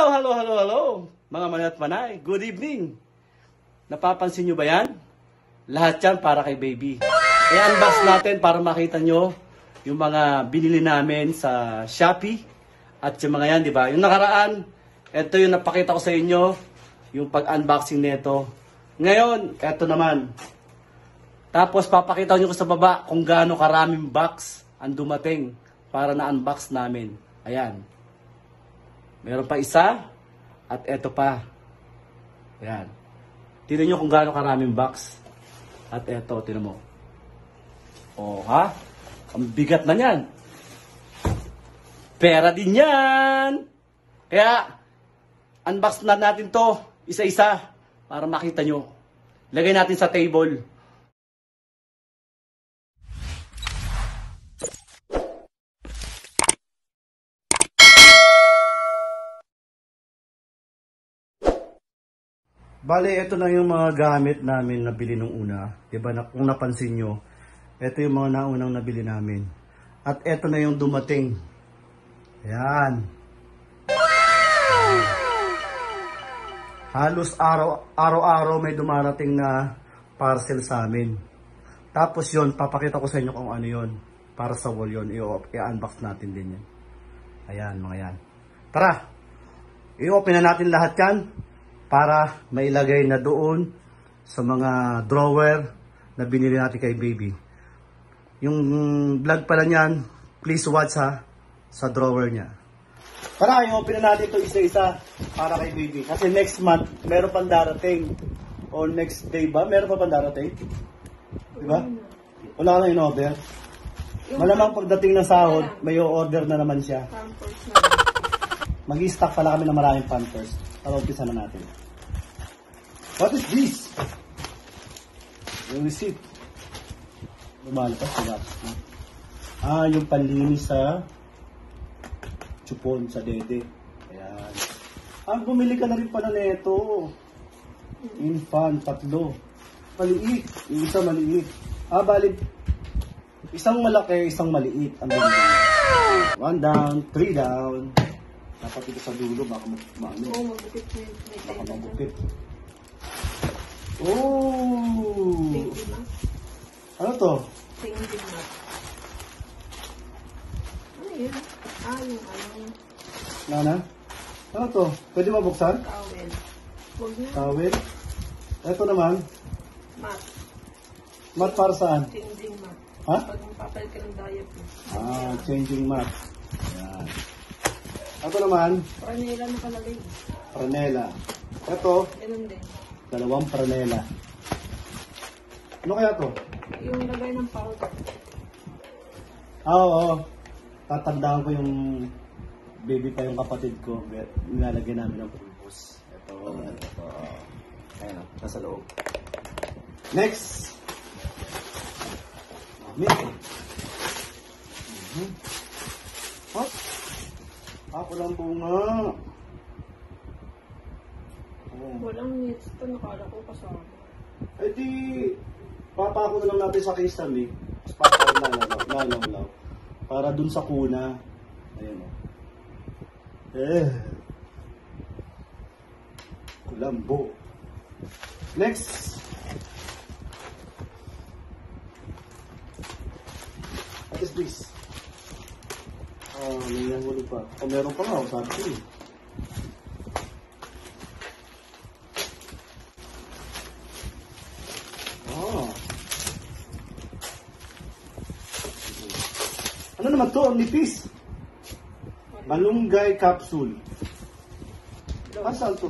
Hello, mga manay at manay. Good evening. Napapansin nyo ba yan? Lahat yan para kay baby. I-unbox natin para makita nyo yung mga binili namin sa Shopee. At yung mga yan, di ba? Yung nakaraan, ito yung napakita ko sa inyo, yung pag-unboxing nito. Ngayon, ito naman. Tapos papakita nyo ko sa baba kung gaano karaming box ang dumating para na-unbox namin. Ayan. Meron pa isa. At eto pa. Ayan. Tignan nyo kung gaano karaming box. At eto, tignan mo. O, ha? Ang bigat na yan. Pera din yan. Kaya, unbox na natin to. Isa-isa. Para makita nyo. Lagay natin sa table. Bale, ito na yung mga gamit namin nabili nung una. Diba, kung napansin nyo, ito yung mga naunang nabili namin. At ito na yung dumating. Ayan. Halos araw-araw may dumarating na parcel sa amin. Tapos yun, papakita ko sa inyo kung ano yun. Para sa wall yun, i-unbox natin din yan. Ayan, mga yan. Tara! I-open na natin lahat yan. Para mailagay na doon sa mga drawer na binili natin kay baby. Yung vlog pala niyan, please watch ha, sa drawer niya. Tara, i-open na natin ito isa-isa para kay baby. Kasi next month, meron pang darating. O next day ba, meron pa pang darating? Diba? Wala na in-order. Malamang pagdating ng sahod, may order na naman siya. Mag-i-stock pala kami ng maraming pampers. Para umpisa na natin. What is this? Yung receipt. Lumalabas sila. Yung panlinis sa chupon, sa dede. Ayan. Bumili ka na rin pala nito. Infant, 3. Maliit. Yung isa maliit. Balik. Isang malaki, isang maliit. Ang bumili. 1 down, 3 down. Dapat ito sa dulo, baka maano. Oo, magupit. Baka magupit. Oh! Ano to? Tingin mo. Ano yun? Yung ano. Nana? Ano to? Pwede mabuksan? Towel. Huwag na. Towel? Ito naman? Mat. Mat para saan? Changing mat. Ha? Pag magpapalit ka ng diaper. Changing mat. Yan. Ito naman? Pranela nakalagay. Pranela. Ito? Ganun din. 2 pranela. Ano kaya to? Yung lagay ng powder. Oo. Tatandaan ko yung baby pa yung kapatid ko. Nilalagyan namin ng pulbos. Ito. Ayan o. Nasa loob. Next! What? Walang bunga. Walang needs. Ito nakala ko kasama. Eh di, papako na lang natin sa kisame. Tapos papako lalaw. Para dun sa kuna. Ayan o. Kulambo. Next. What is this? May nangulo pa. Meron pa nga, sabi ko eh. Ano naman to? Ang nipis. Malunggay capsule. Saan to?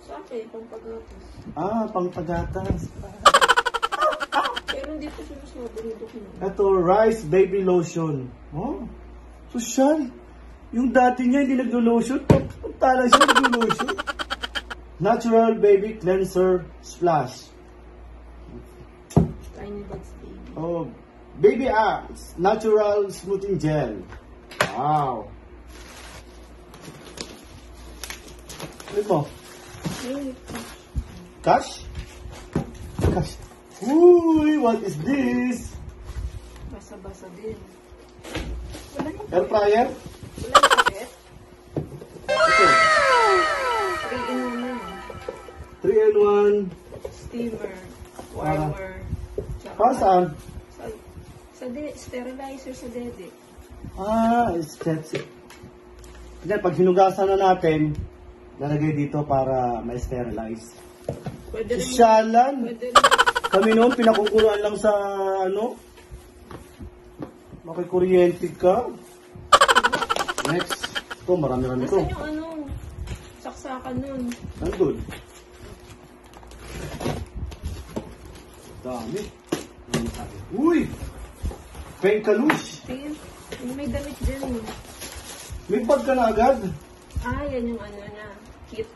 Sa akin, pampagatas. Pangpagatas. Pero hindi ko sinusunod. Ito, rice baby lotion. Social. Yung dati niya hindi naglo-lotion. Punta lang siya naglo-lotion. Natural baby cleanser splash. Tiny Buds Baby. Baby Axe natural smoothing gel. Wow. Ano mo? Cash? Cash. Uy, what is this? Basa-basa din. Air fryer? Wala yung pakit? Ito. Saan? Sterilizer sa dede. That's it. Then, pag hinugasan na natin, nalagay dito para ma-sterilize. Pwede rin. Sisyalan. Pwede rin. Kami noon, pinakukuluan lang sa, makikuryente ka. Next. Ito, marami-rami ito. Nasaan yung saksakan nun? Nandun. Dami. Uy! Pengkalush! Tingin, may damit dyan eh. May bag ka na agad. Yan yung na, kit.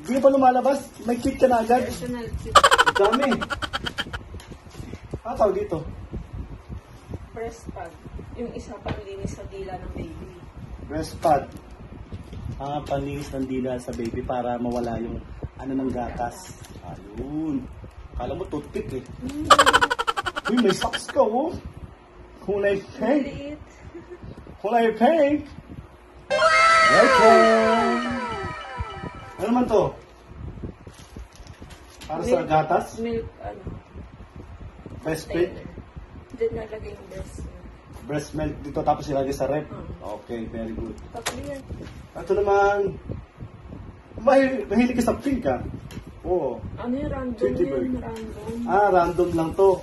Hindi pa lumalabas. May kit ka na agad. Personal kit. Dami. Tawag dito. Breast pad. Yung isa panlinis sa dila ng baby. Breast pad. Panlinis ng dila sa baby para mawala yung ng gatas. Ayun. Kala mo toothpick eh. Uy, may socks ka oh. Kulay pink. Maliit. Kulay pink. Welcome. Ano naman to? Para sa gatas? Milk, Breastfeed? Then nalagay yung breast. Breast milk dito tapos ilagay sa rep. Okay, very good. Tatlo yan. Ito naman, mahilig ka sa pink ah. Oo. Ano yung random Tweety bird. yun? Random. Random lang to.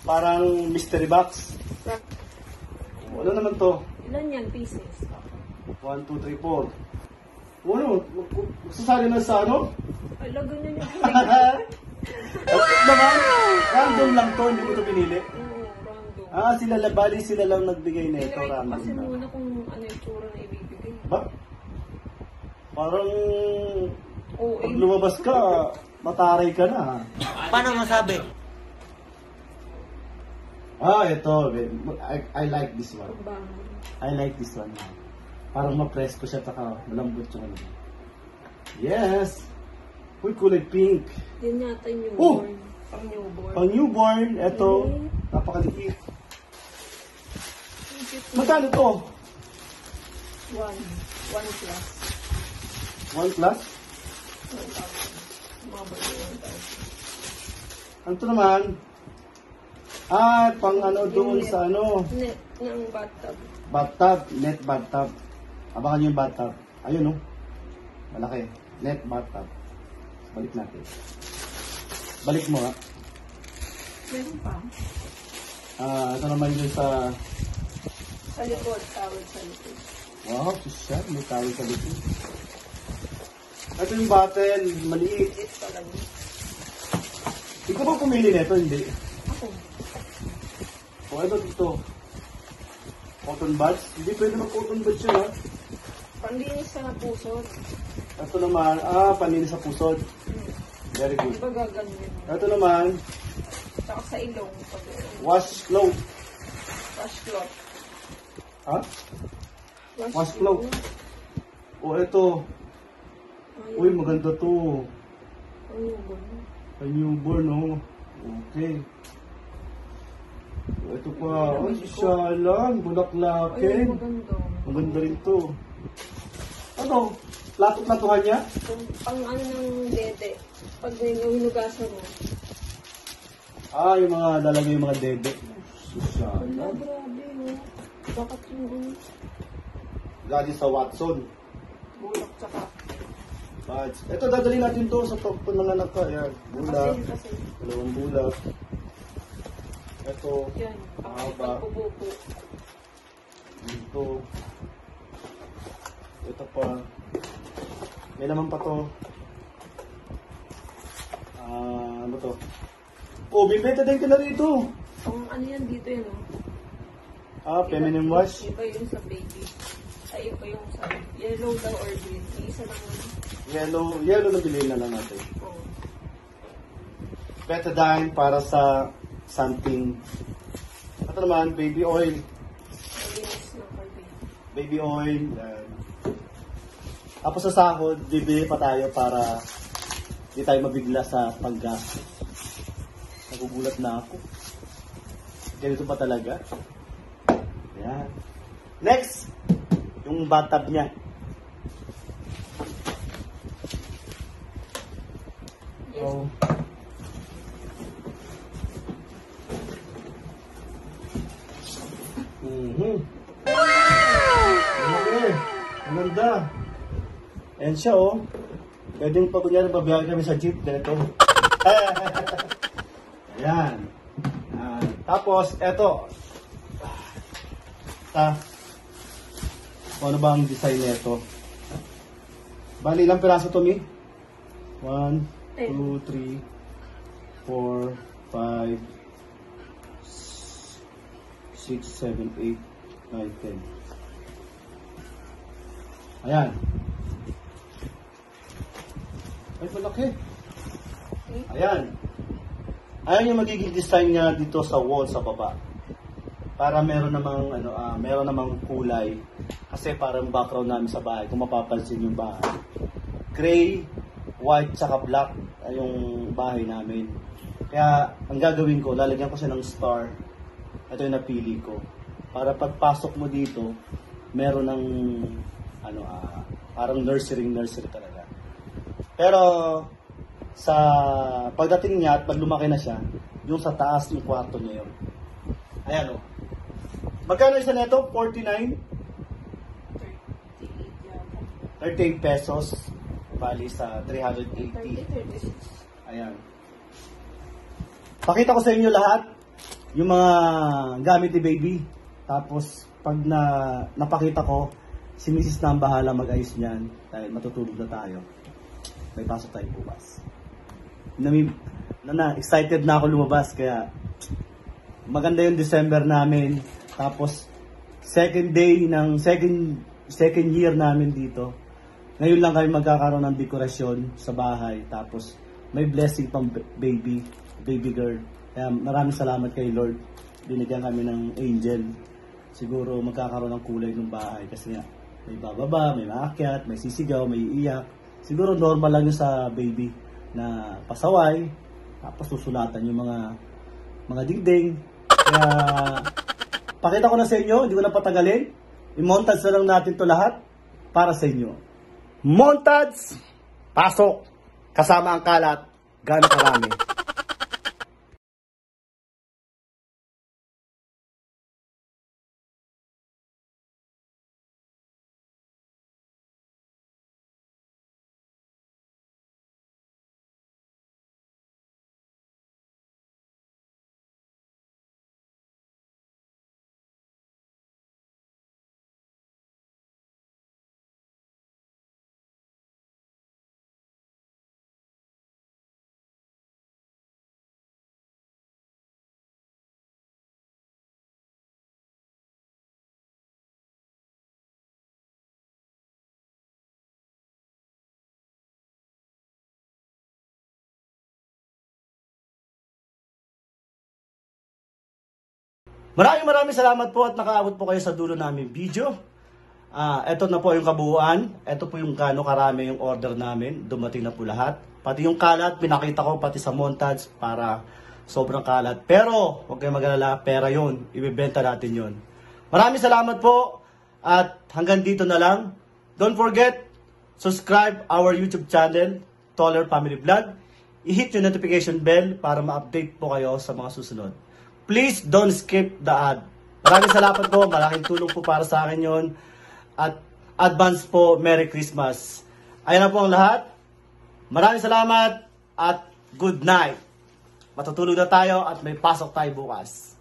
Parang mystery box. Ano naman to? Ilan yan? Pieces? 1, 2, 3, 4. Ano? Magsasali na sa ano? Ay, lago na niya. Naman, random lang to, hindi ko to pinili. Oo, random. Bali sila lang nagbigay na ito, Tinry ko random kasi lang. muna kung ano yung tsura na ibibigay. Ba? Parang Oo, pag lumabas ka, mataray ka na. Ha? Paano masabi? Ito. I like this one. pagbangon. I like this one. Parang ma-presko siya, taka malambot yung ano. Yes! Uy, kulay pink. Yan yata yung Oh! newborn. Pang newborn. Pang newborn, ito. Napakaliit. Magkano to? 1 plus. 1 plus? 1,000. Mabot yung 1,000. Ano to naman? Pang ano doon sa ano? Net ng bathtub. Bathtub. Net bathtub. Abangan nyo yung bathtub. Ayun oh. Malaki. Net bathtub. Balik natin. Balik mo ha. Meron pa. Ito naman yun sa... Sa likod. Tawad sa likod. Wow, siya. May tawag sa likod. Ito yung bottle. Maliit. It's pala niya. Ikaw ba pumili nito? Hindi. Ako. Ito dito. Cotton buds. Hindi pwede mag-cotton buds yun ha. Panlinis sa pusod. Ito naman, panlinis sa pusod. Very good. Diba gaganyan? Ito naman, Saka sa ilong. washcloth. Washcloth. Ha? Washcloth. Ito. Uy, maganda to. Ano ba? Ay, newborn, oh. Okay. Ito pa. Ay, sisyalan. Ay, Bulaklakin. maganda. Maganda rin to. Ano? Plato-platuhan niya? Ang ano ng dede. Pag hinugasan mo. Yung mga lalagay yung mga dede. Wala, Sisyalan. grabe mo. Bakit yung Galing sa Watson. bulak tsaka. Buds. Ito, dadali natin to sa pananganak ka. Ayan. Bulak. Kasi. Dalawang bulak. Ito. Yan. Mahaba. Pagbubuko. Dito. Ito pa. May naman pa to. Ano to? May betadine ka na rito. Ang ano yan dito yun, oh. Feminine wash. Iba yung sa baby. Ay, iba yung sa yellow daw or green. Isa lang yun. Yellow na bilhin na lang natin. Oo. Betadine para sa something. Ito naman, baby oil. Malinis na kay baby. Baby oil. Tapos sa sahod, bibili pa tayo para hindi tayo mabigla sa paggastos. Nagugulat na ako. Ganito pa talaga. Ayan. Next, yung bathtub niya. Yes. Oh. Okay. Ang ganda. Ayan siya, oh. Pwedeng pag kunyari babiyahe kami sa jeep dito. Ayan. Tapos, eto. Ano ba ang design nito? Bali, ilang piraso to, Mi? 1, 2, 3, 4, 5, 6, 7, 8, 9, 10. Ayan. Ay, malaki. Ayan. Ayan yung magiging design niya dito sa wall sa baba. Para meron namang kulay. Kasi parang background namin sa bahay, kung mapapansin yung bahay. Gray, white, tsaka black ay yung bahay namin. Kaya, ang gagawin ko, lalagyan ko siya ng star. Ito yung napili ko. Para pagpasok mo dito, meron ng, parang nursery talaga. Pero, sa pagdating niya at pag lumaki na siya, yung sa taas yung kwarto niya yun. Ayan o. Magkano isa nito? 49? 38 pesos. Bali sa 380. Ayan. Pakita ko sa inyo lahat yung mga gamit ni baby. Tapos pag napakita ko, si Mrs. na ang bahala mag-ayos niyan. Dahil matutulog na tayo. May pasok tayo bukas. Excited na ako lumabas kaya maganda yung December namin. Tapos second year namin dito. Ngayon lang kami magkakaroon ng dekorasyon sa bahay. Tapos may blessing pang baby girl. Kaya maraming salamat kay Lord. Binigyan kami ng angel. Siguro magkakaroon ng kulay ng bahay kasi nga may bababa, may maakyat, may sisigaw, may iiyak. Siguro normal lang yun sa baby na pasaway. Tapos susulatan yung mga dingding. Kaya pakita ko na sa inyo, hindi ko na patagalin. I-montage na lang natin to lahat para sa inyo. Montage! Pasok! Kasama ang kalat. Gano'ng karami. Maraming salamat po at nakaabot po kayo sa dulo namin video. Ito na po yung kabuuan. Ito po yung gaano karami yung order namin. Dumating na po lahat. Pati yung kalat, pinakita ko pati sa montage para sobrang kalat. Pero, huwag kayong mag-alala, pera yun. Ibibenta natin yun. Maraming salamat po at hanggang dito na lang. Don't forget, subscribe our YouTube channel, Toller Family Vlog. I-hit yung notification bell para ma-update po kayo sa mga susunod. Please don't skip the ad. Maraming salamat po. Malaking tulong po para sa akin yon. At advance po, Merry Christmas. Ayan na po ang lahat. Maraming salamat at good night. Matutulog na tayo at may pasok tayo bukas.